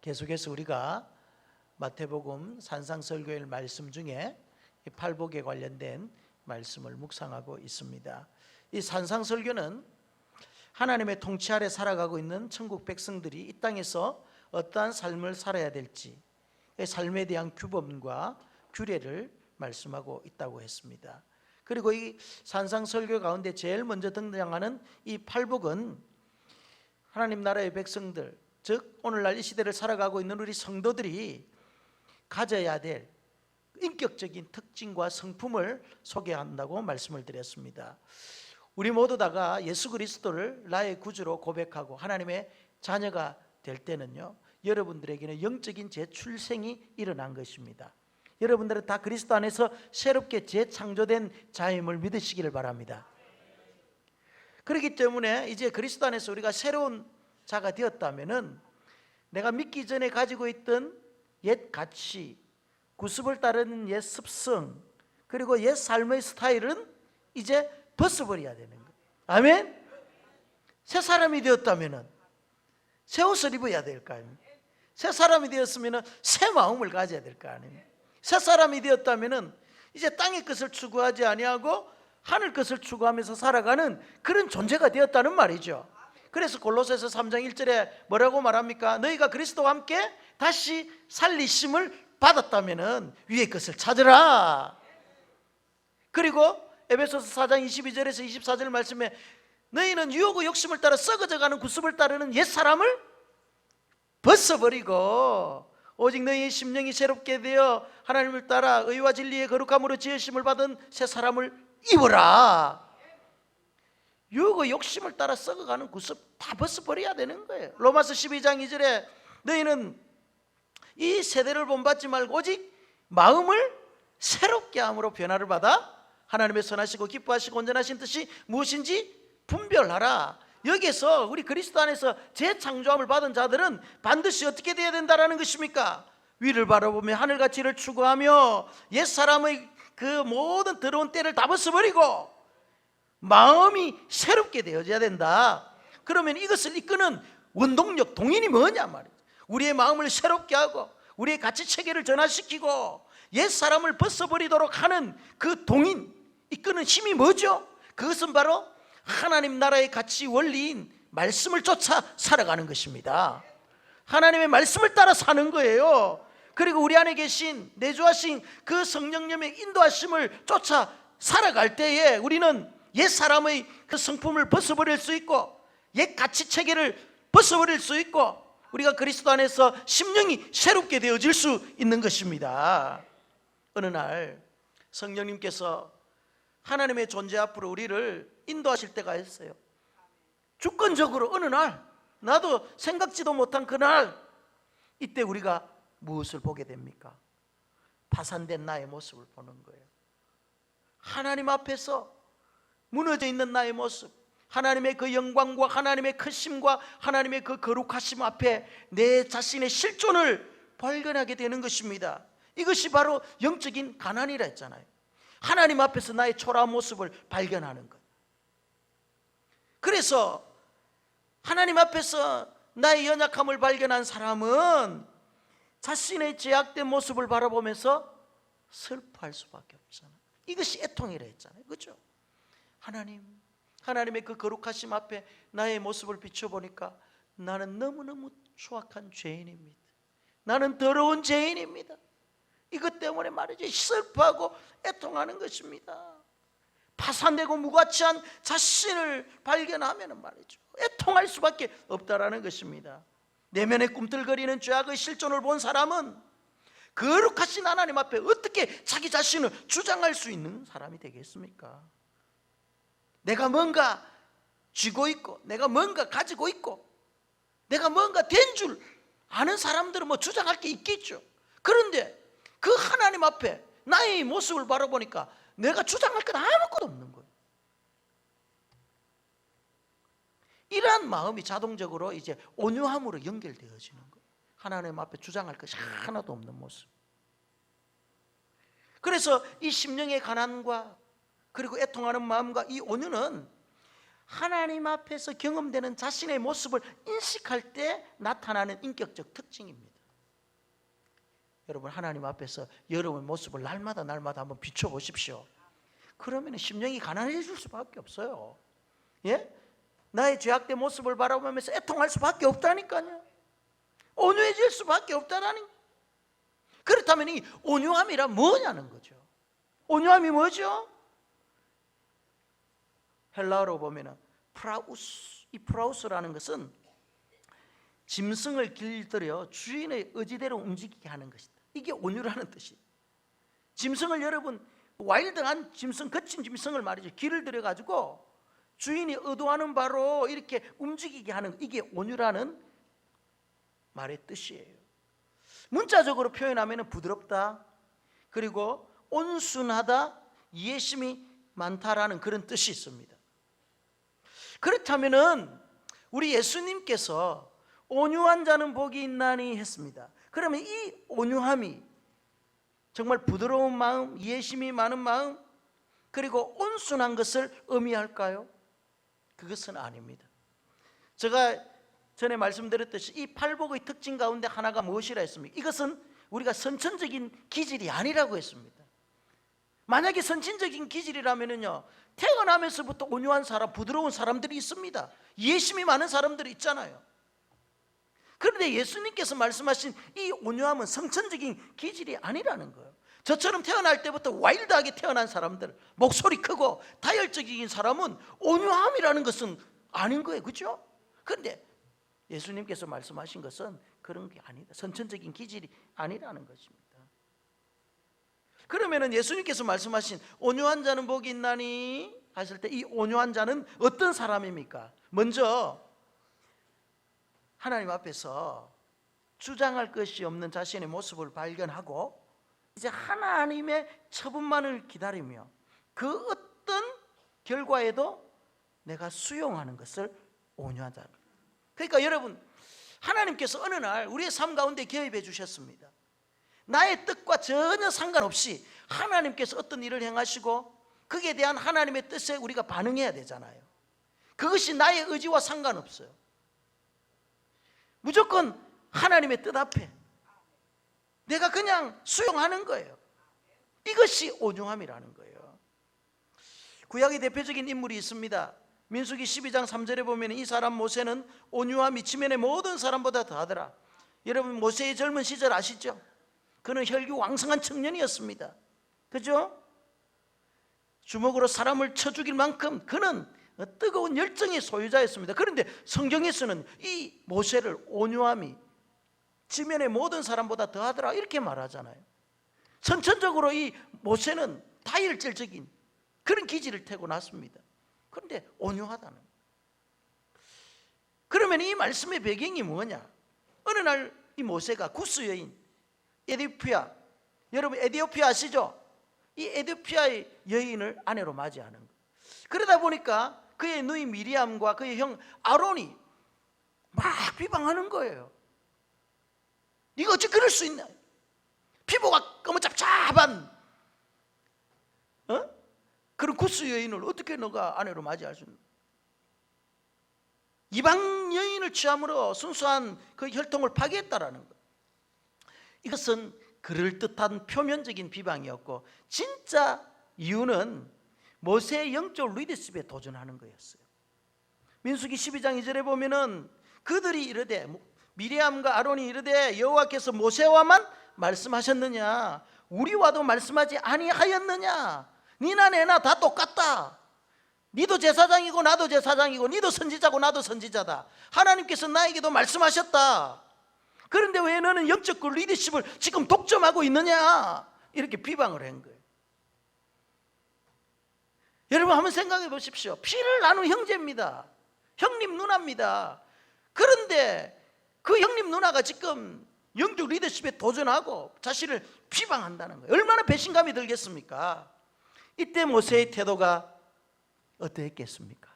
계속해서 우리가 마태복음 산상설교의 말씀 중에 이 팔복에 관련된 말씀을 묵상하고 있습니다. 이 산상설교는 하나님의 통치 아래 살아가고 있는 천국 백성들이 이 땅에서 어떠한 삶을 살아야 될지 삶에 대한 규범과 규례를 말씀하고 있다고 했습니다. 그리고 이 산상설교 가운데 제일 먼저 등장하는 이 팔복은 하나님 나라의 백성들, 즉 오늘날 이 시대를 살아가고 있는 우리 성도들이 가져야 될 인격적인 특징과 성품을 소개한다고 말씀을 드렸습니다. 우리 모두 다가 예수 그리스도를 나의 구주로 고백하고 하나님의 자녀가 될 때는요, 여러분들에게는 영적인 재출생이 일어난 것입니다. 여러분들은 다 그리스도 안에서 새롭게 재창조된 자임을 믿으시기를 바랍니다. 그렇기 때문에 이제 그리스도 안에서 우리가 새로운 자가 되었다면은 내가 믿기 전에 가지고 있던 옛 가치, 구습을 따르는 옛 습성, 그리고 옛 삶의 스타일은 이제 벗어버려야 되는 거예요. 아멘? 새 사람이 되었다면은 새 옷을 입어야 될 거 아닙니까? 새 사람이 되었으면은 새 마음을 가져야 될 거 아닙니까? 새 사람이 되었다면은 이제 땅의 것을 추구하지 아니하고 하늘 것을 추구하면서 살아가는 그런 존재가 되었다는 말이죠. 그래서 골로새서 3장 1절에 뭐라고 말합니까? 너희가 그리스도와 함께 다시 살리심을 받았다면은 위의 것을 찾으라. 그리고 에베소서 4장 22절에서 24절 말씀에 너희는 유혹의 욕심을 따라 썩어져가는 구습을 따르는 옛사람을 벗어버리고 오직 너희의 심령이 새롭게 되어 하나님을 따라 의와 진리의 거룩함으로 지으심을 받은 새 사람을 입어라. 유혹의 욕심을 따라 썩어가는 구습 다 벗어버려야 되는 거예요. 로마서 12장 2절에 너희는 이 세대를 본받지 말고 오직 마음을 새롭게 함으로 변화를 받아 하나님의 선하시고 기뻐하시고 온전하신 뜻이 무엇인지 분별하라. 여기에서 우리 그리스도 안에서 재창조함을 받은 자들은 반드시 어떻게 되어야 된다는 것입니까? 위를 바라보며 하늘 가치를 추구하며 옛사람의 그 모든 더러운 때를 다 벗어버리고 마음이 새롭게 되어져야 된다. 그러면 이것을 이끄는 원동력, 동인이 뭐냐 말이죠. 우리의 마음을 새롭게 하고 우리의 가치 체계를 전환시키고 옛사람을 벗어버리도록 하는 그 동인, 이끄는 힘이 뭐죠? 그것은 바로 하나님 나라의 가치 원리인 말씀을 쫓아 살아가는 것입니다. 하나님의 말씀을 따라 사는 거예요. 그리고 우리 안에 계신 내주하신 그 성령님의 인도하심을 쫓아 살아갈 때에 우리는 옛사람의 그 성품을 벗어버릴 수 있고 옛 가치 체계를 벗어버릴 수 있고 우리가 그리스도 안에서 심령이 새롭게 되어질 수 있는 것입니다. 어느 날 성령님께서 하나님의 존재 앞으로 우리를 인도하실 때가 있어요. 주권적으로 어느 날 나도 생각지도 못한 그날, 이때 우리가 무엇을 보게 됩니까? 파산된 나의 모습을 보는 거예요. 하나님 앞에서 무너져 있는 나의 모습, 하나님의 그 영광과 하나님의 크심과 하나님의 그 거룩하심 앞에 내 자신의 실존을 발견하게 되는 것입니다. 이것이 바로 영적인 가난이라 했잖아요. 하나님 앞에서 나의 초라한 모습을 발견하는 것. 그래서 하나님 앞에서 나의 연약함을 발견한 사람은 자신의 제약된 모습을 바라보면서 슬퍼할 수밖에 없잖아요. 이것이 애통이라 했잖아요. 그렇죠? 하나님의 그 거룩하심 앞에 나의 모습을 비춰보니까 나는 너무너무 추악한 죄인입니다. 나는 더러운 죄인입니다. 이것 때문에 말이죠, 슬퍼하고 애통하는 것입니다. 파산되고 무가치한 자신을 발견하면 말이죠, 애통할 수밖에 없다라는 것입니다. 내면에 꿈틀거리는 죄악의 실존을 본 사람은 거룩하신 하나님 앞에 어떻게 자기 자신을 주장할 수 있는 사람이 되겠습니까? 내가 뭔가 쥐고 있고 내가 뭔가 가지고 있고 내가 뭔가 된 줄 아는 사람들은 뭐 주장할 게 있겠죠. 그런데 그 하나님 앞에 나의 모습을 바라보니까 내가 주장할 건 아무것도 없는 거예요. 이러한 마음이 자동적으로 이제 온유함으로 연결되어지는 거예요. 하나님 앞에 주장할 것이 하나도 없는 모습. 그래서 이 심령의 가난과 그리고 애통하는 마음과 이 온유는 하나님 앞에서 경험되는 자신의 모습을 인식할 때 나타나는 인격적 특징입니다. 여러분, 하나님 앞에서 여러분의 모습을 날마다 한번 비춰보십시오. 그러면 심령이 가난해질 수밖에 없어요. 예? 나의 죄악된 모습을 바라보면서 애통할 수밖에 없다니까요. 온유해질 수밖에 없다라니. 그렇다면 이 온유함이란 뭐냐는 거죠. 온유함이 뭐죠? 헬라어로 보면 프라우스, 이 프라우스라는 것은 짐승을 길들여 주인의 의지대로 움직이게 하는 것이다. 이게 온유라는 뜻이에요. 짐승을 여러분, 와일드한 짐승, 거친 짐승을 말이죠, 길을 들여가지고 주인이 의도하는 바로 이렇게 움직이게 하는, 이게 온유라는 말의 뜻이에요. 문자적으로 표현하면 부드럽다, 그리고 온순하다, 이해심이 많다라는 그런 뜻이 있습니다. 그렇다면은 우리 예수님께서 온유한 자는 복이 있나니 했습니다. 그러면 이 온유함이 정말 부드러운 마음, 이해심이 많은 마음, 그리고 온순한 것을 의미할까요? 그것은 아닙니다. 제가 전에 말씀드렸듯이 이 팔복의 특징 가운데 하나가 무엇이라 했습니까? 이것은 우리가 선천적인 기질이 아니라고 했습니다. 만약에 선천적인 기질이라면요, 태어나면서부터 온유한 사람, 부드러운 사람들이 있습니다. 이해심이 많은 사람들이 있잖아요. 그런데 예수님께서 말씀하신 이 온유함은 성천적인 기질이 아니라는 거예요. 저처럼 태어날 때부터 와일드하게 태어난 사람들, 목소리 크고 다혈적인 사람은 온유함이라는 것은 아닌 거예요. 그렇죠? 그런데 예수님께서 말씀하신 것은 그런 게 아니다. 선천적인 기질이 아니라는 것입니다. 그러면은 예수님께서 말씀하신 온유한 자는 복이 있나니 하실 때 이 온유한 자는 어떤 사람입니까? 먼저 하나님 앞에서 주장할 것이 없는 자신의 모습을 발견하고 이제 하나님의 처분만을 기다리며 그 어떤 결과에도 내가 수용하는 것을 온유한 자. 그러니까 여러분, 하나님께서 어느 날 우리의 삶 가운데 개입해 주셨습니다. 나의 뜻과 전혀 상관없이 하나님께서 어떤 일을 행하시고 거기에 대한 하나님의 뜻에 우리가 반응해야 되잖아요. 그것이 나의 의지와 상관없어요. 무조건 하나님의 뜻 앞에 내가 그냥 수용하는 거예요. 이것이 온유함이라는 거예요. 구약의 대표적인 인물이 있습니다. 민수기 12장 3절에 보면 이 사람 모세는 온유함이 지면의 모든 사람보다 더하더라. 여러분, 모세의 젊은 시절 아시죠? 그는 혈기왕성한 청년이었습니다. 그죠? 주먹으로 사람을 쳐 죽일 만큼 그는 뜨거운 열정의 소유자였습니다. 그런데 성경에서는 이 모세를 온유함이 지면의 모든 사람보다 더하더라 이렇게 말하잖아요. 선천적으로 이 모세는 다혈질적인 그런 기질을 태어났습니다. 그런데 온유하다는 거예요. 그러면 이 말씀의 배경이 뭐냐? 어느 날 이 모세가 구스 여인 에디오피아, 여러분 에디오피아 아시죠? 이 에디오피아의 여인을 아내로 맞이하는 거예요. 그러다 보니까 그의 누이 미리암과 그의 형 아론이 막 비방하는 거예요. 네가 어찌 그럴 수 있나? 피부가 거무잡잡한 그런 구스 여인을 어떻게 너가 아내로 맞이할 수 있나? 이방 여인을 취함으로 순수한 그 혈통을 파괴했다라는 것. 이것은 그럴듯한 표면적인 비방이었고 진짜 이유는 모세의 영적 리더십에 도전하는 거였어요. 민수기 12장 2절에 보면은 그들이 이르되, 미리암과 아론이 이르되 여호와께서 모세와만 말씀하셨느냐? 우리와도 말씀하지 아니하였느냐? 니나 내나 다 똑같다. 니도 제사장이고 나도 제사장이고 니도 선지자고 나도 선지자다. 하나님께서 나에게도 말씀하셨다. 그런데 왜 너는 영적 리더십을 지금 독점하고 있느냐? 이렇게 비방을 한 거예요. 여러분 한번 생각해 보십시오. 피를 나눈 형제입니다. 형님 누나입니다. 그런데 그 형님 누나가 지금 영적 리더십에 도전하고 자신을 비방한다는 거예요. 얼마나 배신감이 들겠습니까? 이때 모세의 태도가 어떠했겠습니까?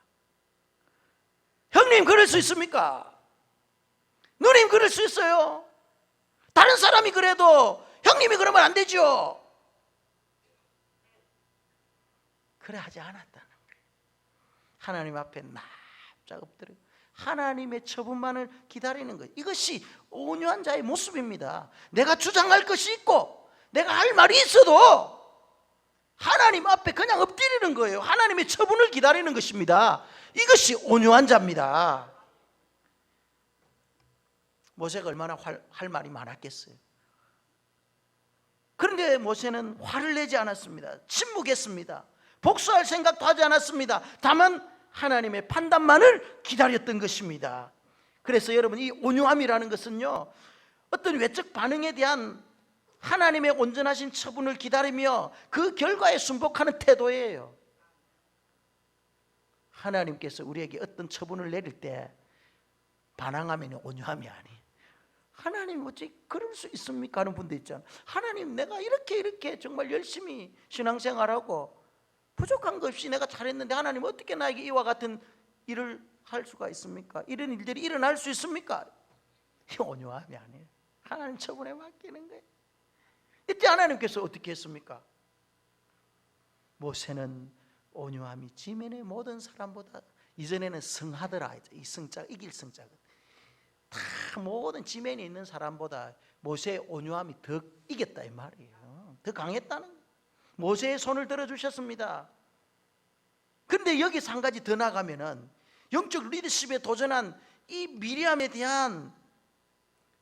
형님 그럴 수 있습니까? 누님 그럴 수 있어요? 다른 사람이 그래도 형님이 그러면 안 되죠. 그래 하지 않았다는 거예요. 하나님 앞에 납작 엎드려 하나님의 처분만을 기다리는 거예요. 이것이 온유한 자의 모습입니다. 내가 주장할 것이 있고 내가 할 말이 있어도 하나님 앞에 그냥 엎드리는 거예요. 하나님의 처분을 기다리는 것입니다. 이것이 온유한 자입니다. 모세가 얼마나 할 말이 많았겠어요. 그런데 모세는 화를 내지 않았습니다. 침묵했습니다. 복수할 생각도 하지 않았습니다. 다만 하나님의 판단만을 기다렸던 것입니다. 그래서 여러분, 이 온유함이라는 것은요, 어떤 외적 반응에 대한 하나님의 온전하신 처분을 기다리며 그 결과에 순복하는 태도예요. 하나님께서 우리에게 어떤 처분을 내릴 때 반항하면 온유함이 아니에요. 하나님 어찌 그럴 수 있습니까? 하는 분도 있잖아요. 하나님, 내가 이렇게 정말 열심히 신앙생활하고 부족한 것 없이 내가 잘했는데 하나님 어떻게 나에게 이와 같은 일을 할 수가 있습니까? 이런 일들이 일어날 수 있습니까? 이 온유함이 아니에요. 하나님 처분에 맡기는 거예요. 이때 하나님께서 어떻게 했습니까? 모세는 온유함이 지면의 모든 사람보다, 이전에는 성하더라, 이 성자, 이길 성자거든. 다 모든 지면에 있는 사람보다 모세의 온유함이 더 이겼다 이 말이에요. 더 강했다는 거예요. 모세의 손을 들어주셨습니다. 그런데 여기서 한 가지 더 나가면은 영적 리더십에 도전한 이 미리암에 대한,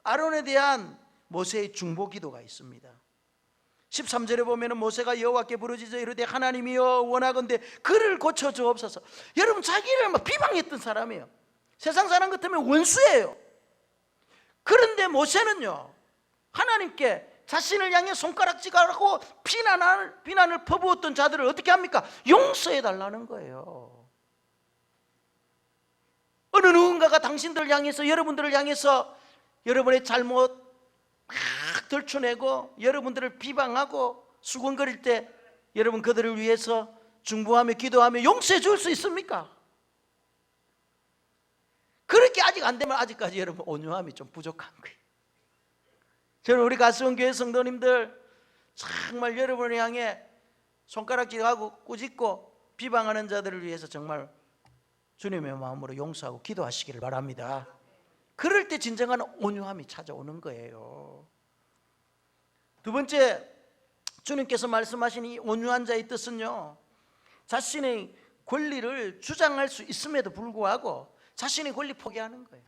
아론에 대한 모세의 중보 기도가 있습니다. 13절에 보면은 모세가 여호와께 부르짖어 이르되 하나님이여 원하건대 그를 고쳐 주옵소서. 여러분, 자기를 막 비방했던 사람이에요. 세상 사람 같으면 원수예요. 그런데 모세는요, 하나님께 자신을 향해 손가락질하고 비난을 퍼부었던 자들을 어떻게 합니까? 용서해 달라는 거예요. 어느 누군가가 당신들을 향해서, 여러분들을 향해서 여러분의 잘못 막 들춰내고 여러분들을 비방하고 수군거릴 때 여러분 그들을 위해서 중보하며 기도하며 용서해 줄 수 있습니까? 그렇게 아직 안 되면 아직까지 여러분 온유함이 좀 부족한 거예요. 저는 우리 가수원교회 성도님들 정말 여러분을 향해 손가락질하고 꾸짖고 비방하는 자들을 위해서 정말 주님의 마음으로 용서하고 기도하시기를 바랍니다. 그럴 때 진정한 온유함이 찾아오는 거예요. 두 번째, 주님께서 말씀하신 이 온유한 자의 뜻은요, 자신의 권리를 주장할 수 있음에도 불구하고 자신의 권리 포기하는 거예요.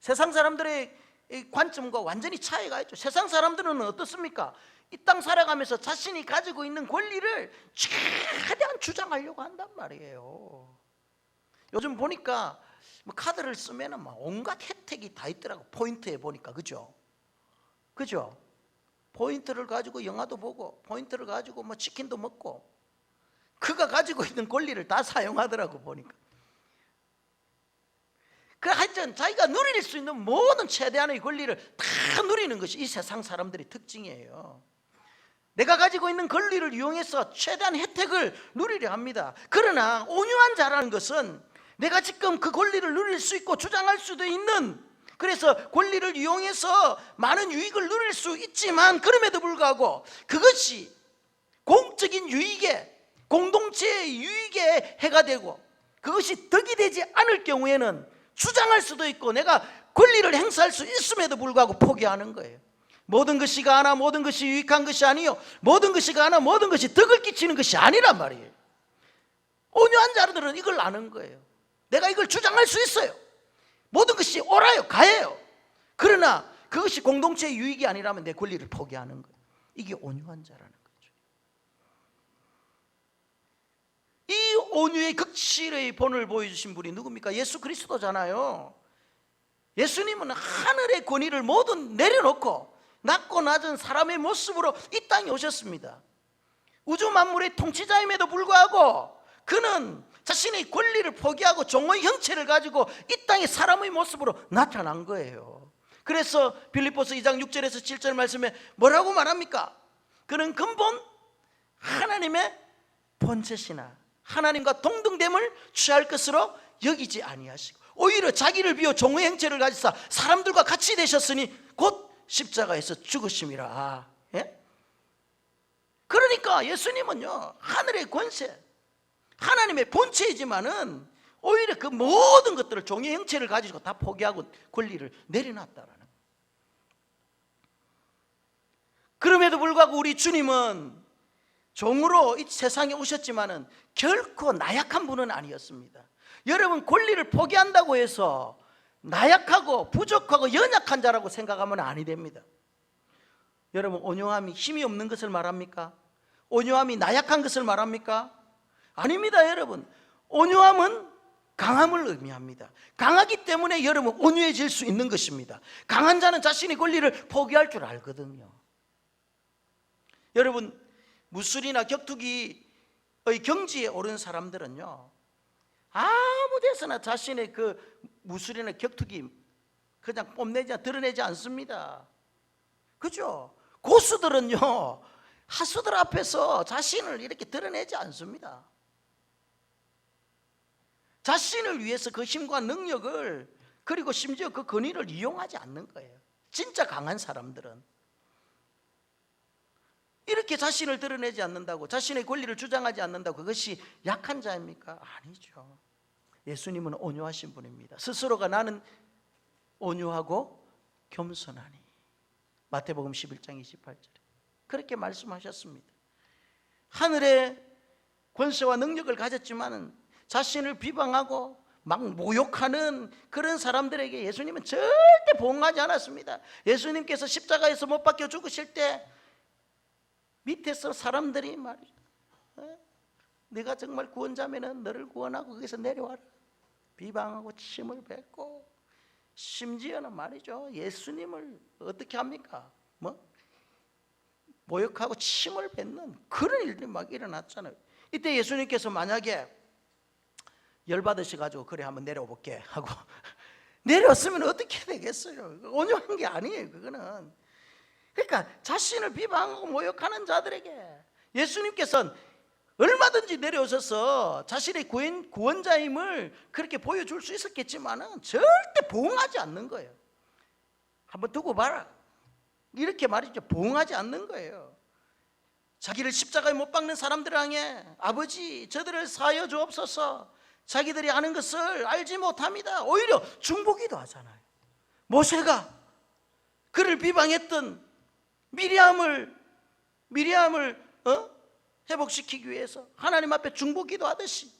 세상 사람들의 관점과 완전히 차이가 있죠. 세상 사람들은 어떻습니까? 이 땅 살아가면서 자신이 가지고 있는 권리를 최대한 주장하려고 한단 말이에요. 요즘 보니까 카드를 쓰면은 막 온갖 혜택이 다 있더라고. 포인트에 보니까, 그죠? 포인트를 가지고 영화도 보고, 포인트를 가지고 뭐 치킨도 먹고, 그가 가지고 있는 권리를 다 사용하더라고 보니까. 그 하여튼 자기가 누릴 수 있는 모든 최대한의 권리를 다 누리는 것이 이 세상 사람들의 특징이에요. 내가 가지고 있는 권리를 이용해서 최대한 혜택을 누리려 합니다. 그러나 온유한 자라는 것은 내가 지금 그 권리를 누릴 수 있고 주장할 수도 있는, 그래서 권리를 이용해서 많은 유익을 누릴 수 있지만 그럼에도 불구하고 그것이 공적인 유익에, 공동체의 유익에 해가 되고 그것이 덕이 되지 않을 경우에는 주장할 수도 있고 내가 권리를 행사할 수 있음에도 불구하고 포기하는 거예요. 모든 것이 가나 모든 것이 유익한 것이 아니요, 모든 것이 가나 모든 것이 덕을 끼치는 것이 아니란 말이에요. 온유한 자들은 이걸 아는 거예요. 내가 이걸 주장할 수 있어요. 모든 것이 옳아요, 가해요. 그러나 그것이 공동체의 유익이 아니라면 내 권리를 포기하는 거예요. 이게 온유한 자라는 거죠. 이 온유의 극치의 본을 보여주신 분이 누굽니까? 예수 그리스도잖아요. 예수님은 하늘의 권위를 모두 내려놓고 낮고 낮은 사람의 모습으로 이 땅에 오셨습니다. 우주 만물의 통치자임에도 불구하고 그는 자신의 권리를 포기하고 종의 형체를 가지고 이 땅에 사람의 모습으로 나타난 거예요. 그래서 빌립보서 2장 6절에서 7절 말씀에 뭐라고 말합니까? 그는 근본 하나님의 본체시나 하나님과 동등됨을 취할 것으로 여기지 아니하시고 오히려 자기를 비워 종의 형체를 가지사 사람들과 같이 되셨으니 곧 십자가에서 죽으심이라. 예? 그러니까 예수님은요, 하늘의 권세, 하나님의 본체이지만은 오히려 그 모든 것들을 종의 형체를 가지고 다 포기하고 권리를 내려놨다라는 거예요. 그럼에도 불구하고 우리 주님은 종으로 이 세상에 오셨지만은 결코 나약한 분은 아니었습니다. 여러분, 권리를 포기한다고 해서 나약하고 부족하고 연약한 자라고 생각하면 아니 됩니다. 여러분, 온유함이 힘이 없는 것을 말합니까? 온유함이 나약한 것을 말합니까? 아닙니다. 여러분, 온유함은 강함을 의미합니다. 강하기 때문에 여러분 온유해질 수 있는 것입니다. 강한 자는 자신의 권리를 포기할 줄 알거든요. 여러분, 무술이나 격투기의 경지에 오른 사람들은요, 아무 데서나 자신의 그 무술이나 격투기 그냥 드러내지 않습니다. 그죠? 고수들은요, 하수들 앞에서 자신을 이렇게 드러내지 않습니다. 자신을 위해서 그 힘과 능력을, 그리고 심지어 그 권위를 이용하지 않는 거예요. 진짜 강한 사람들은 이렇게 자신을 드러내지 않는다고, 자신의 권리를 주장하지 않는다고 그것이 약한 자입니까? 아니죠. 예수님은 온유하신 분입니다. 스스로가 나는 온유하고 겸손하니, 마태복음 11장 28절에 그렇게 말씀하셨습니다. 하늘의 권세와 능력을 가졌지만 자신을 비방하고 막 모욕하는 그런 사람들에게 예수님은 절대 보응하지 않았습니다. 예수님께서 십자가에서 못 박혀 죽으실 때 밑에서 사람들이 말이죠, 네가 정말 구원자면은 너를 구원하고 거기서 내려와라, 비방하고 침을 뱉고, 심지어는 말이죠, 예수님을 어떻게 합니까? 모욕하고 침을 뱉는 그런 일들이 막 일어났잖아요. 이때 예수님께서 만약에 열받으셔가지고 그래 한번 내려볼게 하고 내렸으면 어떻게 되겠어요? 온유한 게 아니에요. 그거는. 그러니까 자신을 비방하고 모욕하는 자들에게 예수님께서는 얼마든지 내려오셔서 자신의 구원자임을 그렇게 보여줄 수 있었겠지만은 절대 보응하지 않는 거예요. 한번 두고 봐라, 이렇게 말이죠. 보응하지 않는 거예요. 자기를 십자가에 못 박는 사람들 향해 아버지 저들을 사하여 주옵소서, 자기들이 아는 것을 알지 못합니다. 오히려 중보기도 하잖아요. 모세가 그를 비방했던 미리암을 회복시키기 위해서 하나님 앞에 중보기도 하듯이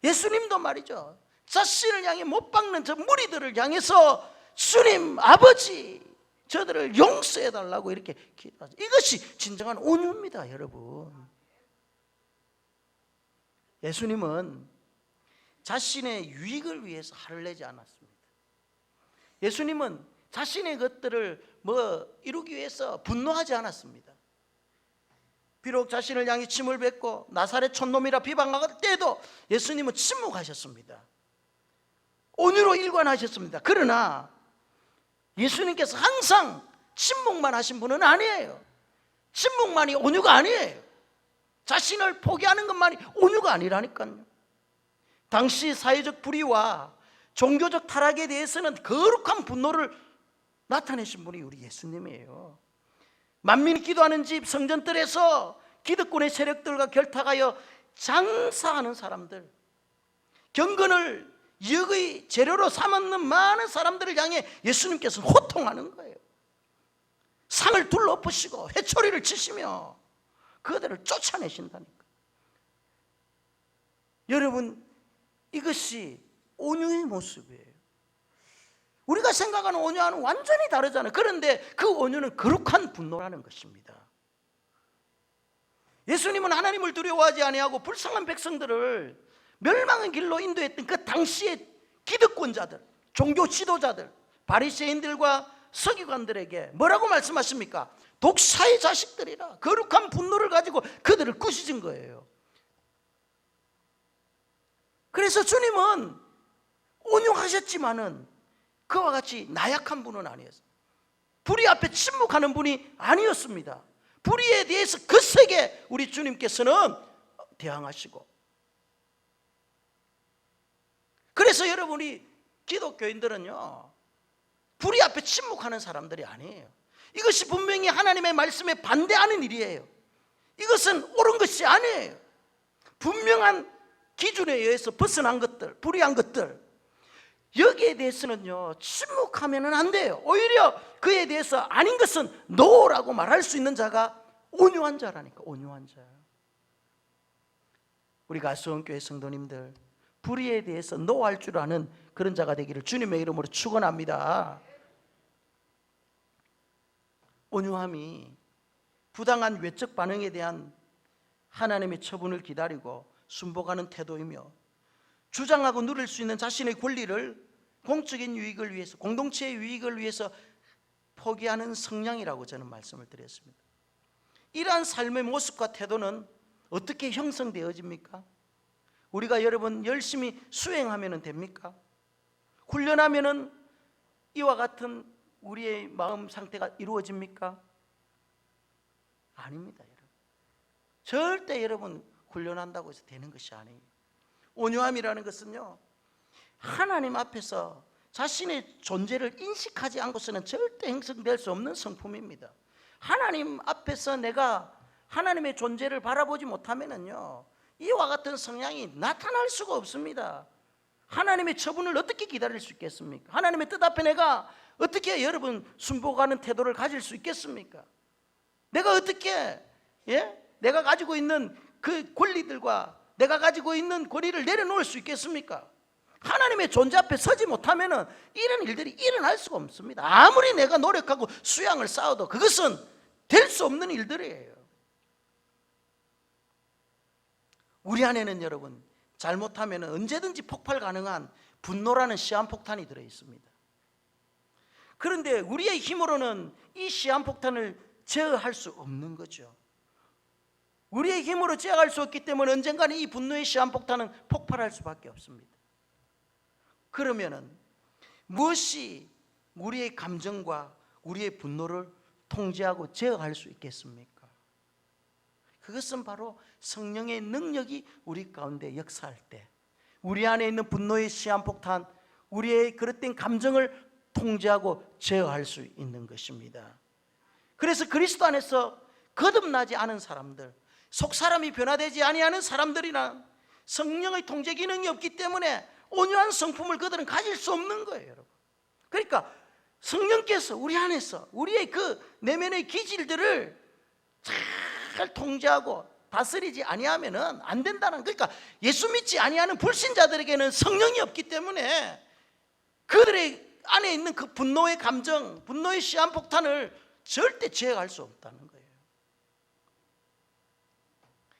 예수님도 말이죠, 자신을 향해 못 박는 저 무리들을 향해서 주님 아버지 저들을 용서해달라고 이렇게 기도하죠. 이것이 진정한 온유입니다. 여러분, 예수님은 자신의 유익을 위해서 화를 내지 않았습니다. 예수님은 자신의 것들을 이루기 위해서 분노하지 않았습니다. 비록 자신을 향해 침을 뱉고 나사렛 촌놈이라 비방할 때도 예수님은 침묵하셨습니다. 온유로 일관하셨습니다. 그러나 예수님께서 항상 침묵만 하신 분은 아니에요. 침묵만이 온유가 아니에요. 자신을 포기하는 것만이 온유가 아니라니까요. 당시 사회적 불의와 종교적 타락에 대해서는 거룩한 분노를 나타내신 분이 우리 예수님이에요. 만민이 기도하는 집 성전뜰에서 기득권의 세력들과 결탁하여 장사하는 사람들, 경건을 역의 재료로 삼는 많은 사람들을 향해 예수님께서는 호통하는 거예요. 상을 둘러엎으시고 회초리를 치시며 그들을 쫓아내신다니까. 여러분, 이것이 온유의 모습이에요. 우리가 생각하는 온유와는 완전히 다르잖아요. 그런데 그 온유는 거룩한 분노라는 것입니다. 예수님은 하나님을 두려워하지 아니하고 불쌍한 백성들을 멸망의 길로 인도했던 그 당시의 기득권자들, 종교 지도자들, 바리새인들과 서기관들에게 뭐라고 말씀하십니까? 독사의 자식들이라 거룩한 분노를 가지고 그들을 꾸짖은 거예요. 그래서 주님은 온유하셨지만은 그와 같이 나약한 분은 아니었어요. 불의 앞에 침묵하는 분이 아니었습니다. 불의에 대해서 거세게 우리 주님께서는 대항하시고, 그래서 여러분이 기독교인들은요, 불의 앞에 침묵하는 사람들이 아니에요. 이것이 분명히 하나님의 말씀에 반대하는 일이에요. 이것은 옳은 것이 아니에요. 분명한 기준에 의해서 벗어난 것들, 불이한 것들, 여기에 대해서는요 침묵하면 안 돼요. 오히려 그에 대해서 아닌 것은 노라고 말할 수 있는 자가 온유한 자라니까. 온유한 자. 우리 가수원교회 성도님들, 불의에 대해서 노할 줄 아는 그런 자가 되기를 주님의 이름으로 축원합니다. 온유함이 부당한 외적 반응에 대한 하나님의 처분을 기다리고 순복하는 태도이며, 주장하고 누릴 수 있는 자신의 권리를 공적인 유익을 위해서, 공동체의 유익을 위해서 포기하는 성향이라고 저는 말씀을 드렸습니다. 이러한 삶의 모습과 태도는 어떻게 형성되어집니까? 우리가 여러분 열심히 수행하면 됩니까? 훈련하면 이와 같은 우리의 마음 상태가 이루어집니까? 아닙니다, 여러분. 절대 여러분 훈련한다고 해서 되는 것이 아니에요. 온유함이라는 것은요, 하나님 앞에서 자신의 존재를 인식하지 않고서는 절대 형성될 수 없는 성품입니다. 하나님 앞에서 내가 하나님의 존재를 바라보지 못하면은요, 이와 같은 성향이 나타날 수가 없습니다. 하나님의 처분을 어떻게 기다릴 수 있겠습니까? 하나님의 뜻 앞에 내가 어떻게 여러분 순복하는 태도를 가질 수 있겠습니까? 내가 어떻게 내가 가지고 있는 그 권리들과 내가 가지고 있는 권리를 내려놓을 수 있겠습니까? 하나님의 존재 앞에 서지 못하면 이런 일들이 일어날 수가 없습니다. 아무리 내가 노력하고 수양을 쌓아도 그것은 될 수 없는 일들이에요. 우리 안에는 여러분 잘못하면 언제든지 폭발 가능한 분노라는 시한폭탄이 들어있습니다. 그런데 우리의 힘으로는 이 시한폭탄을 제어할 수 없는 거죠. 우리의 힘으로 제어할 수 없기 때문에 언젠가는 이 분노의 시한폭탄은 폭발할 수밖에 없습니다. 그러면은 무엇이 우리의 감정과 우리의 분노를 통제하고 제어할 수 있겠습니까? 그것은 바로 성령의 능력이 우리 가운데 역사할 때, 우리 안에 있는 분노의 시한폭탄, 우리의 그릇된 감정을 통제하고 제어할 수 있는 것입니다. 그래서 그리스도 안에서 거듭나지 않은 사람들, 속사람이 변화되지 아니하는 사람들이나 성령의 통제 기능이 없기 때문에 온유한 성품을 그들은 가질 수 없는 거예요, 여러분. 그러니까 성령께서 우리 안에서 우리의 그 내면의 기질들을 잘 통제하고 다스리지 아니하면은 안 된다는, 그러니까 예수 믿지 아니하는 불신자들에게는 성령이 없기 때문에 그들의 안에 있는 그 분노의 감정, 분노의 시한폭탄을 절대 제어할 수 없다는 거예요.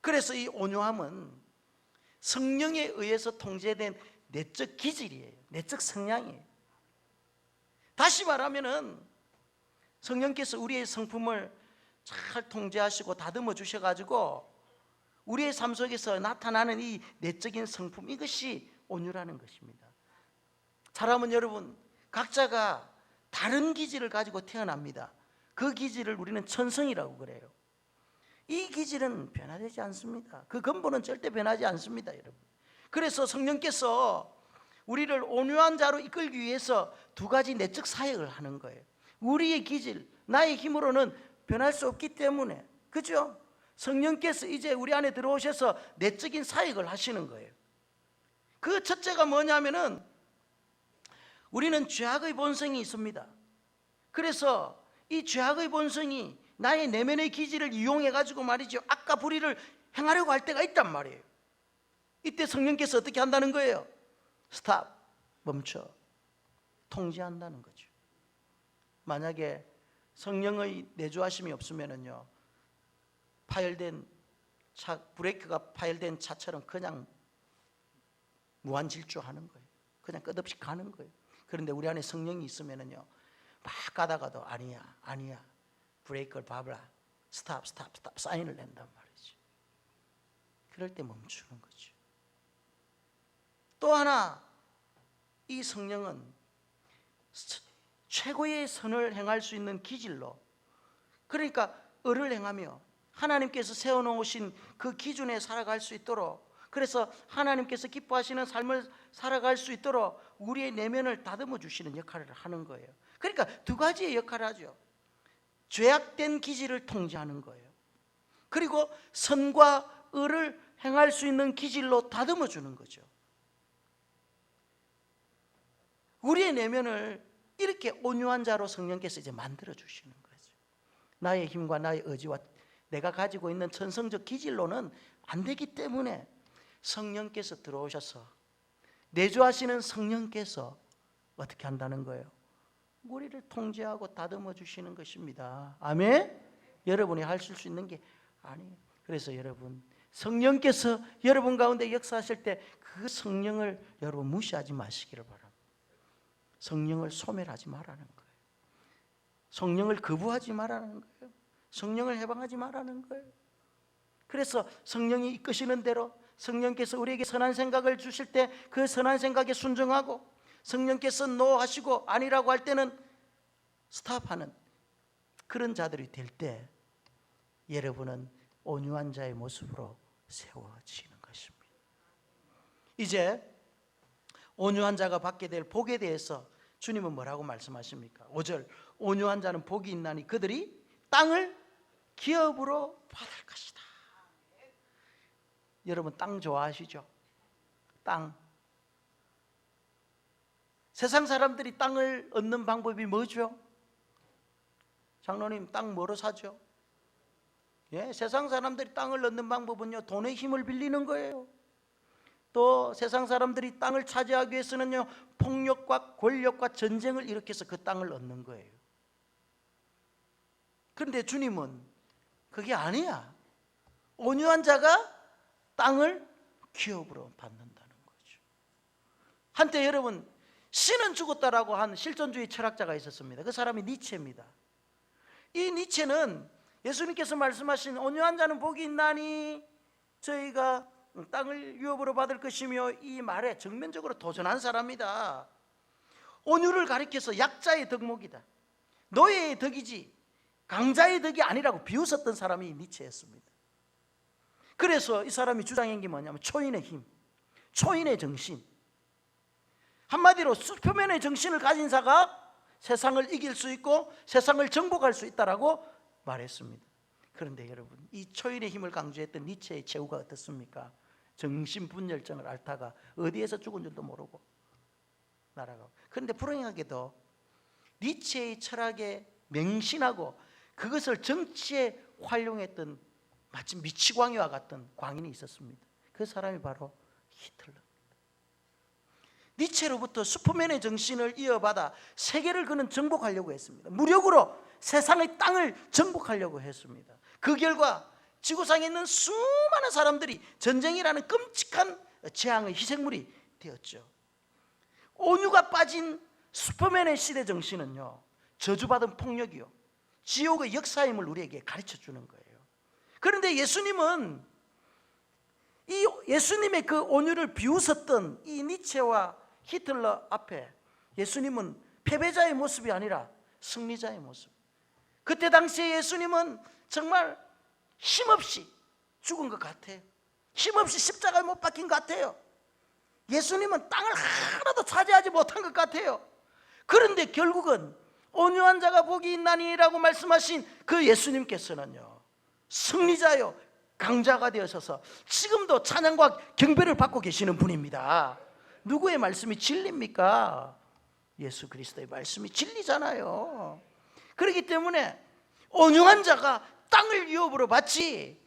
그래서 이 온유함은 성령에 의해서 통제된 내적 기질이에요. 내적 성향이에요. 다시 말하면은 성령께서 우리의 성품을 잘 통제하시고 다듬어 주셔가지고 우리의 삶 속에서 나타나는 이 내적인 성품, 이것이 온유라는 것입니다. 사람은 여러분 각자가 다른 기질을 가지고 태어납니다. 그 기질을 우리는 천성이라고 그래요. 이 기질은 변화되지 않습니다. 그 근본은 절대 변하지 않습니다, 여러분. 그래서 성령께서 우리를 온유한 자로 이끌기 위해서 두 가지 내적 사역을 하는 거예요. 우리의 기질, 나의 힘으로는 변할 수 없기 때문에, 그죠? 성령께서 이제 우리 안에 들어오셔서 내적인 사역을 하시는 거예요. 그 첫째가 뭐냐면은 우리는 죄악의 본성이 있습니다. 그래서 이 죄악의 본성이 나의 내면의 기질을 이용해 가지고 말이죠, 악과 불의를 행하려고 할 때가 있단 말이에요. 이때 성령께서 어떻게 한다는 거예요? 스탑, 멈춰, 통제한다는 거죠. 만약에 성령의 내주하심이 없으면은요, 파열된 차, 브레이크가 파열된 차처럼 그냥 무한질주하는 거예요. 그냥 끝없이 가는 거예요. 그런데 우리 안에 성령이 있으면은요, 막 가다가도 아니야, 브레이크를 밟아라, 스탑 사인을 낸단 말이죠. 그럴 때 멈추는 거죠. 또 하나, 이 성령은 최고의 선을 행할 수 있는 기질로, 그러니까 의를 행하며 하나님께서 세워놓으신 그 기준에 살아갈 수 있도록, 그래서 하나님께서 기뻐하시는 삶을 살아갈 수 있도록 우리의 내면을 다듬어 주시는 역할을 하는 거예요. 그러니까 두 가지의 역할을 하죠. 죄악된 기질을 통제하는 거예요. 그리고 선과 의를 행할 수 있는 기질로 다듬어 주는 거죠. 우리의 내면을 이렇게 온유한 자로 성령께서 이제 만들어 주시는 거죠. 나의 힘과 나의 의지와 내가 가지고 있는 천성적 기질로는 안 되기 때문에 성령께서 들어오셔서, 내주하시는 성령께서 어떻게 한다는 거예요? 우리를 통제하고 다듬어 주시는 것입니다. 아멘? 여러분이 하실 수 있는 게 아니에요. 그래서 여러분, 성령께서 여러분 가운데 역사하실 때 그 성령을 여러분 무시하지 마시기를 바랍니다. 성령을 소멸하지 말라는 거예요. 성령을 거부하지 말라는 거예요. 성령을 해방하지 말라는 거예요. 그래서 성령이 이끄시는 대로, 성령께서 우리에게 선한 생각을 주실 때 그 선한 생각에 순종하고, 성령께서 노 하시고 아니라고 할 때는 스탑하는 그런 자들이 될 때 여러분은 온유한 자의 모습으로 세워지는 것입니다. 이제 온유한 자가 받게 될 복에 대해서 주님은 뭐라고 말씀하십니까? 5절, 온유한 자는 복이 있나니 그들이 땅을 기업으로 받을 것이다. 여러분 땅 좋아하시죠? 땅. 세상 사람들이 땅을 얻는 방법이 뭐죠? 장로님, 땅 뭐로 사죠? 예, 세상 사람들이 땅을 얻는 방법은요, 돈의 힘을 빌리는 거예요. 또 세상 사람들이 땅을 차지하기 위해서는요, 폭력과 권력과 전쟁을 일으켜서 그 땅을 얻는 거예요. 그런데 주님은 그게 아니야. 온유한 자가 땅을 기업으로 받는다는 거죠. 한때 여러분, 신은 죽었다라고 한 실존주의 철학자가 있었습니다. 그 사람이 니체입니다. 이 니체는 예수님께서 말씀하신 온유한 자는 복이 있나니 저희가 땅을 유업으로 받을 것이며, 이 말에 정면적으로 도전한 사람이다. 온유를 가리켜서 약자의 덕목이다, 노예의 덕이지 강자의 덕이 아니라고 비웃었던 사람이 니체였습니다. 그래서 이 사람이 주장한 게 뭐냐면 초인의 힘, 초인의 정신. 한마디로 슈퍼맨의 정신을 가진 자가 세상을 이길 수 있고 세상을 정복할 수 있다라고 말했습니다. 그런데 여러분, 이 초인의 힘을 강조했던 니체의 최후가 어떻습니까? 정신분열증을 앓다가 어디에서 죽은 줄도 모르고 날아가고. 그런데 불행하게도 니체의 철학에 맹신하고 그것을 정치에 활용했던 마치 미치광이와 같은 광인이 있었습니다. 그 사람이 바로 히틀러. 니체로부터 슈퍼맨의 정신을 이어받아 세계를 그는 정복하려고 했습니다. 무력으로 세상의 땅을 정복하려고 했습니다. 그 결과 지구상에 있는 수많은 사람들이 전쟁이라는 끔찍한 재앙의 희생물이 되었죠. 온유가 빠진 슈퍼맨의 시대 정신은요, 저주받은 폭력이요, 지옥의 역사임을 우리에게 가르쳐주는 거예요. 그런데 예수님은 이 예수님의 그 온유를 비웃었던 이 니체와 히틀러 앞에 예수님은 패배자의 모습이 아니라 승리자의 모습. 그때 당시에 예수님은 정말 힘없이 죽은 것 같아요. 힘없이 십자가에 못 박힌 것 같아요. 예수님은 땅을 하나도 차지하지 못한 것 같아요. 그런데 결국은 온유한 자가 복이 있나니라고 말씀하신 그 예수님께서는요, 승리자요 강자가 되어서서 지금도 찬양과 경배를 받고 계시는 분입니다. 누구의 말씀이 진리입니까? 예수 그리스도의 말씀이 진리잖아요. 그렇기 때문에 온유한 자가 땅을 유업으로 받지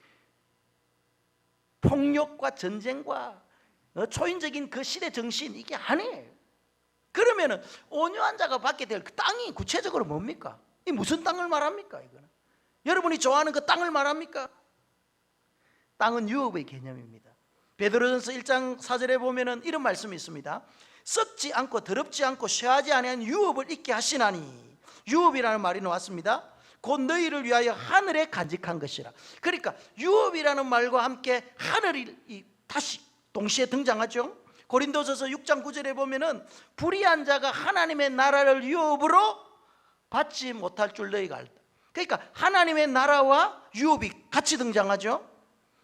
폭력과 전쟁과 초인적인 그 시대 정신, 이게 아니에요. 그러면은 온유한 자가 받게 될 그 땅이 구체적으로 뭡니까? 이 무슨 땅을 말합니까? 이거는 여러분이 좋아하는 그 땅을 말합니까? 땅은 유업의 개념입니다. 베드로전서 1장 4절에 보면은 이런 말씀이 있습니다. 썩지 않고 더럽지 않고 쇠하지 아니한 유업을 있게 하시나니, 유업이라는 말이 나왔습니다. 곧 너희를 위하여 하늘에 간직한 것이라. 그러니까 유업이라는 말과 함께 하늘이 다시 동시에 등장하죠. 고린도서서 6장 9절에 보면은 불의한 자가 하나님의 나라를 유업으로 받지 못할 줄 너희가 알다. 그러니까 하나님의 나라와 유업이 같이 등장하죠.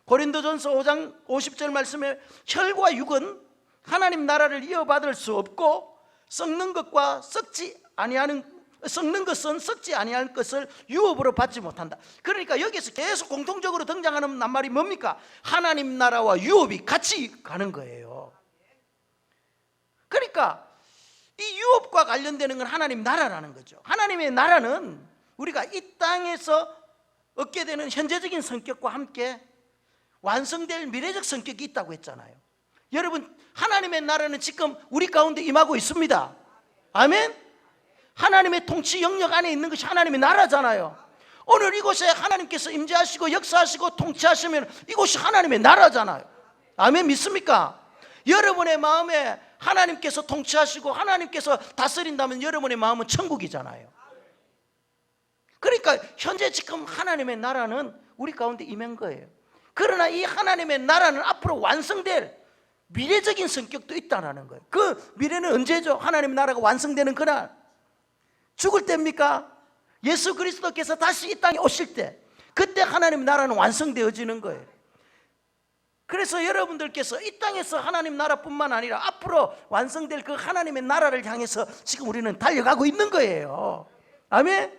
고린도전서 5장 50절 말씀에 혈과 육은 하나님 나라를 이어받을 수 없고 썩는 것과 썩지 아니하는 썩는 것은 썩지 아니할 것을 유업으로 받지 못한다. 그러니까 여기서 계속 공통적으로 등장하는 낱말이 뭡니까? 하나님 나라와 유업이 같이 가는 거예요. 그러니까 이 유업과 관련되는 건 하나님 나라라는 거죠. 하나님의 나라는 우리가 이 땅에서 얻게 되는 현재적인 성격과 함께 완성될 미래적 성격이 있다고 했잖아요. 여러분, 하나님의 나라는 지금 우리 가운데 임하고 있습니다. 아멘. 하나님의 통치 영역 안에 있는 것이 하나님의 나라잖아요. 오늘 이곳에 하나님께서 임재하시고 역사하시고 통치하시면 이곳이 하나님의 나라잖아요. 아멘. 믿습니까? 여러분의 마음에 하나님께서 통치하시고 하나님께서 다스린다면 여러분의 마음은 천국이잖아요. 그러니까 현재 지금 하나님의 나라는 우리 가운데 임한 거예요. 그러나 이 하나님의 나라는 앞으로 완성될 미래적인 성격도 있다는 거예요. 그 미래는 언제죠? 하나님의 나라가 완성되는 그날, 죽을 때입니까? 예수 그리스도께서 다시 이 땅에 오실 때, 그때 하나님의 나라는 완성되어지는 거예요. 그래서 여러분들께서 이 땅에서 하나님 나라뿐만 아니라 앞으로 완성될 그 하나님의 나라를 향해서 지금 우리는 달려가고 있는 거예요. 아멘.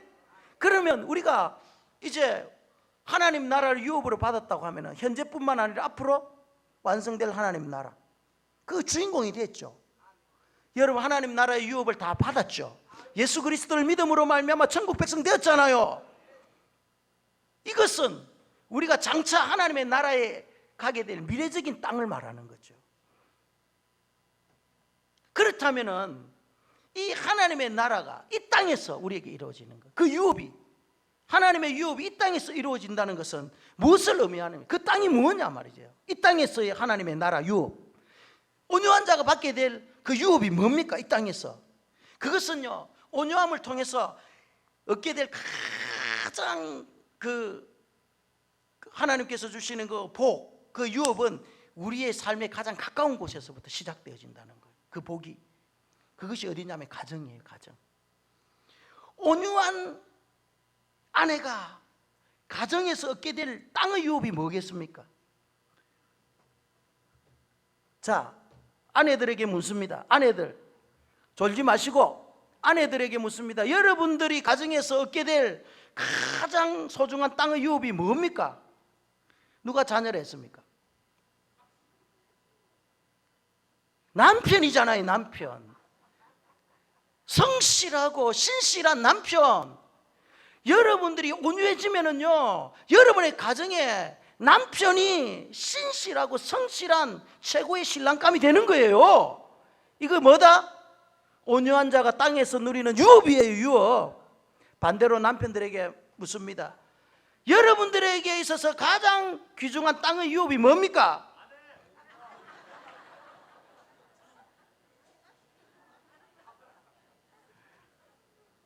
그러면 우리가 이제 하나님 나라를 유업으로 받았다고 하면 현재뿐만 아니라 앞으로 완성될 하나님 나라, 그 주인공이 됐죠. 여러분, 하나님 나라의 유업을 다 받았죠. 예수 그리스도를 믿음으로 말미암아 천국 백성 되었잖아요. 이것은 우리가 장차 하나님의 나라에 가게 될 미래적인 땅을 말하는 거죠. 그렇다면은 이 하나님의 나라가 이 땅에서 우리에게 이루어지는 것, 그 유업이, 하나님의 유업이 이 땅에서 이루어진다는 것은 무엇을 의미하느냐? 그 땅이 뭐냐 말이죠. 이 땅에서의 하나님의 나라 유업, 온유한 자가 받게 될 그 유업이 뭡니까? 이 땅에서 그것은요, 온유함을 통해서 얻게 될 가장 그 하나님께서 주시는 그 복, 그 유업은 우리의 삶의 가장 가까운 곳에서부터 시작되어진다는 거예요. 그 복이, 그것이 어디냐면 가정이에요. 가정. 온유한 아내가 가정에서 얻게 될 땅의 유업이 뭐겠습니까? 자, 아내들에게 묻습니다. 아내들, 졸지 마시고 아내들에게 묻습니다. 여러분들이 가정에서 얻게 될 가장 소중한 땅의 유업이 뭡니까? 누가 자녀를 했습니까? 남편이잖아요. 남편. 성실하고 신실한 남편. 여러분들이 온유해지면은요, 여러분의 가정에 남편이 신실하고 성실한 최고의 신랑감이 되는 거예요. 이거 뭐다? 온유한 자가 땅에서 누리는 유업이에요. 유업. 반대로 남편들에게 묻습니다. 여러분들에게 있어서 가장 귀중한 땅의 유업이 뭡니까?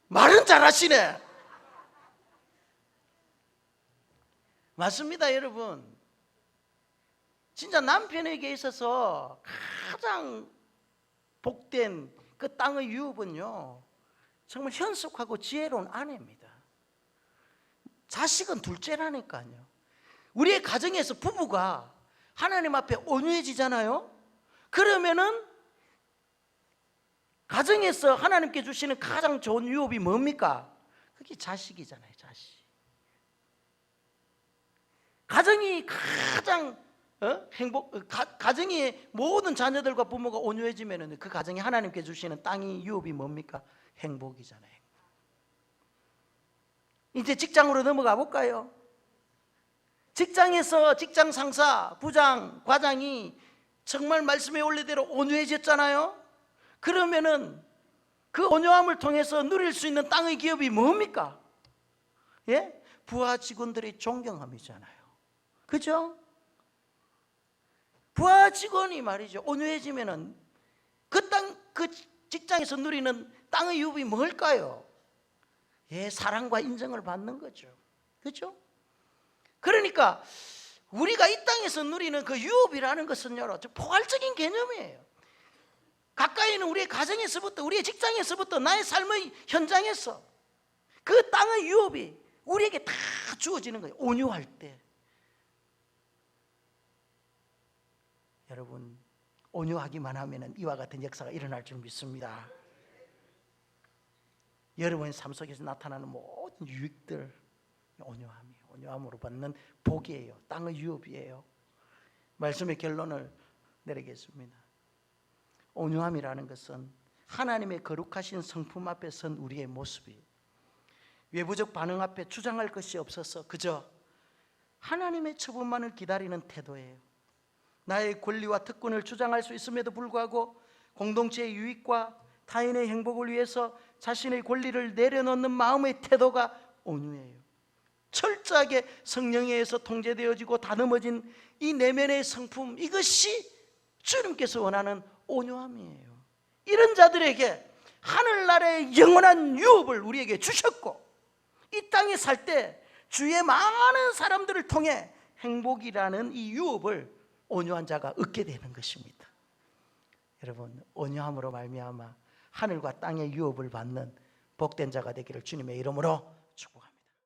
말은 잘하시네. 맞습니다, 여러분. 진짜 남편에게 있어서 가장 복된 그 땅의 유업은요, 정말 현숙하고 지혜로운 아내입니다. 자식은 둘째라니까요. 우리의 가정에서 부부가 하나님 앞에 온유해지잖아요. 그러면은 가정에서 하나님께 주시는 가장 좋은 유업이 뭡니까? 그게 자식이잖아요. 자식. 가정이 가장 가정이 모든 자녀들과 부모가 온유해지면 그 가정이 하나님께 주시는 땅이 유업이 뭡니까? 행복이잖아요. 이제 직장으로 넘어가 볼까요? 직장에서 직장 상사, 부장, 과장이 정말 말씀의 원리대로 온유해졌잖아요. 그러면은 그 온유함을 통해서 누릴 수 있는 땅의 기업이 뭡니까? 예? 부하 직원들의 존경함이잖아요. 그죠? 부하 직원이 말이죠, 온유해지면은 그 직장에서 누리는 땅의 유업이 뭘까요? 예, 사랑과 인정을 받는 거죠. 그죠? 그러니까 우리가 이 땅에서 누리는 그 유업이라는 것은 여러 포괄적인 개념이에요. 가까이는 우리의 가정에서부터, 우리의 직장에서부터, 나의 삶의 현장에서 그 땅의 유업이 우리에게 다 주어지는 거예요. 온유할 때. 여러분, 온유하기만 하면 이와 같은 역사가 일어날 줄 믿습니다. 여러분의 삶 속에서 나타나는 모든 유익들, 온유함으로 받는 복이에요. 땅의 유업이에요. 말씀의 결론을 내리겠습니다. 온유함이라는 것은 하나님의 거룩하신 성품 앞에 선 우리의 모습이에요. 외부적 반응 앞에 주장할 것이 없어서 그저 하나님의 처분만을 기다리는 태도예요. 나의 권리와 특권을 주장할 수 있음에도 불구하고 공동체의 유익과 타인의 행복을 위해서 자신의 권리를 내려놓는 마음의 태도가 온유해요. 철저하게 성령에 의해서 통제되어지고 다듬어진 이 내면의 성품, 이것이 주님께서 원하는 온유함이에요. 이런 자들에게 하늘나라의 영원한 유업을 우리에게 주셨고, 이 땅에 살 때 주위의 많은 사람들을 통해 행복이라는 이 유업을 온유한 자가 얻게 되는 것입니다. 여러분, 온유함으로 말미암아 하늘과 땅의 유업을 받는 복된 자가 되기를 주님의 이름으로 축복합니다.